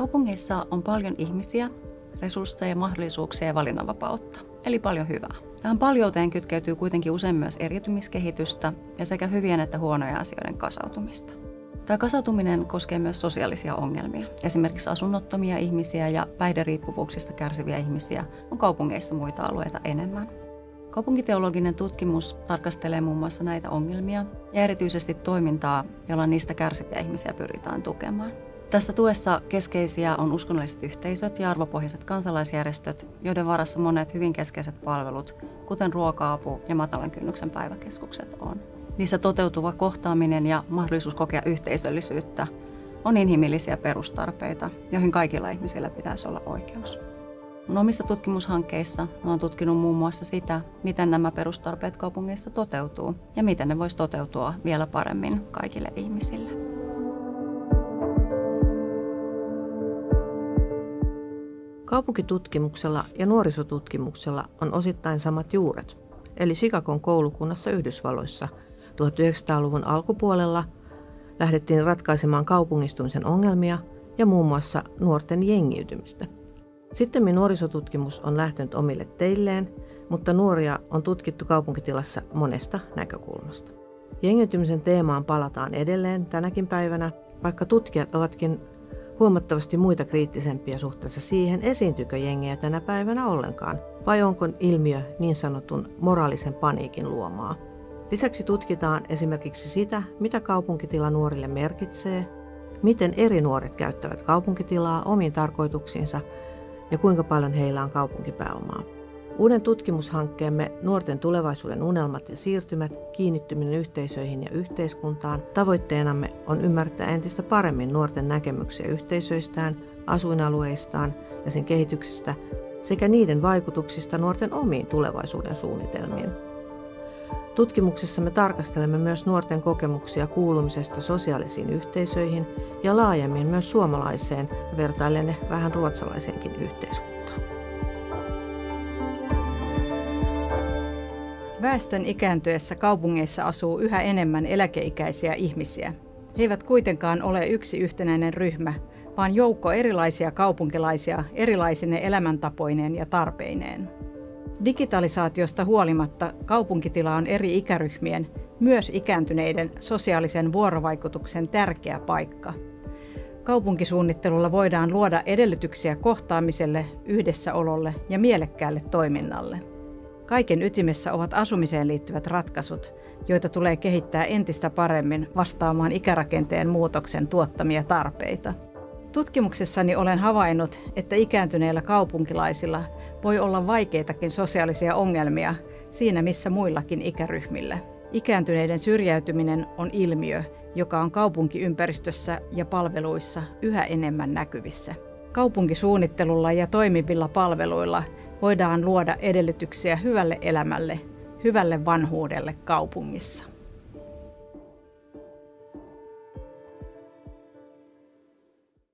Kaupungeissa on paljon ihmisiä, resursseja, mahdollisuuksia ja valinnanvapautta, eli paljon hyvää. Tähän paljouteen kytkeytyy kuitenkin usein myös eriytymiskehitystä ja sekä hyvien että huonojen asioiden kasautumista. Tämä kasautuminen koskee myös sosiaalisia ongelmia. Esimerkiksi asunnottomia ihmisiä ja päihderiippuvuuksista kärsiviä ihmisiä on kaupungeissa muita alueita enemmän. Kaupunkiteologinen tutkimus tarkastelee muun muassa näitä ongelmia ja erityisesti toimintaa, jolla niistä kärsiviä ihmisiä pyritään tukemaan. Tässä tuessa keskeisiä on uskonnolliset yhteisöt ja arvopohjaiset kansalaisjärjestöt, joiden varassa monet hyvin keskeiset palvelut, kuten ruoka-apu ja matalan kynnyksen päiväkeskukset on. Niissä toteutuva kohtaaminen ja mahdollisuus kokea yhteisöllisyyttä on inhimillisiä perustarpeita, joihin kaikilla ihmisillä pitäisi olla oikeus. Mun omissa tutkimushankkeissa olen tutkinut muun muassa sitä, miten nämä perustarpeet kaupungeissa toteutuu ja miten ne voisi toteutua vielä paremmin kaikille ihmisille. Kaupunkitutkimuksella ja nuorisotutkimuksella on osittain samat juuret, eli Chicagon koulukunnassa Yhdysvalloissa 1900-luvun alkupuolella lähdettiin ratkaisemaan kaupungistumisen ongelmia ja muun muassa nuorten jengiytymistä. Sittemmin nuorisotutkimus on lähtenyt omille teilleen, mutta nuoria on tutkittu kaupunkitilassa monesta näkökulmasta. Jengiytymisen teemaan palataan edelleen tänäkin päivänä, vaikka tutkijat ovatkin huomattavasti muita kriittisempiä suhteessa siihen, esiintyykö jengejä tänä päivänä ollenkaan, vai onko ilmiö niin sanotun moraalisen paniikin luomaa. Lisäksi tutkitaan esimerkiksi sitä, mitä kaupunkitila nuorille merkitsee, miten eri nuoret käyttävät kaupunkitilaa omiin tarkoituksiinsa ja kuinka paljon heillä on kaupunkipääomaa. Uuden tutkimushankkeemme Nuorten tulevaisuuden unelmat ja siirtymät, kiinnittyminen yhteisöihin ja yhteiskuntaan tavoitteenamme on ymmärtää entistä paremmin nuorten näkemyksiä yhteisöistään, asuinalueistaan ja sen kehityksestä sekä niiden vaikutuksista nuorten omiin tulevaisuuden suunnitelmiin. Tutkimuksessamme tarkastelemme myös nuorten kokemuksia kuulumisesta sosiaalisiin yhteisöihin ja laajemmin myös suomalaiseen, vertaillen vähän ruotsalaiseenkin yhteiskuntaan. Väestön ikääntyessä kaupungeissa asuu yhä enemmän eläkeikäisiä ihmisiä. He eivät kuitenkaan ole yksi yhtenäinen ryhmä, vaan joukko erilaisia kaupunkilaisia erilaisine elämäntapoineen ja tarpeineen. Digitalisaatiosta huolimatta kaupunkitila on eri ikäryhmien, myös ikääntyneiden sosiaalisen vuorovaikutuksen tärkeä paikka. Kaupunkisuunnittelulla voidaan luoda edellytyksiä kohtaamiselle, yhdessäololle ja mielekkäälle toiminnalle. Kaiken ytimessä ovat asumiseen liittyvät ratkaisut, joita tulee kehittää entistä paremmin vastaamaan ikärakenteen muutoksen tuottamia tarpeita. Tutkimuksessani olen havainnut, että ikääntyneillä kaupunkilaisilla voi olla vaikeitakin sosiaalisia ongelmia siinä missä muillakin ikäryhmillä. Ikääntyneiden syrjäytyminen on ilmiö, joka on kaupunkiympäristössä ja palveluissa yhä enemmän näkyvissä. Kaupunkisuunnittelulla ja toimivilla palveluilla voidaan luoda edellytyksiä hyvälle elämälle, hyvälle vanhuudelle kaupungissa.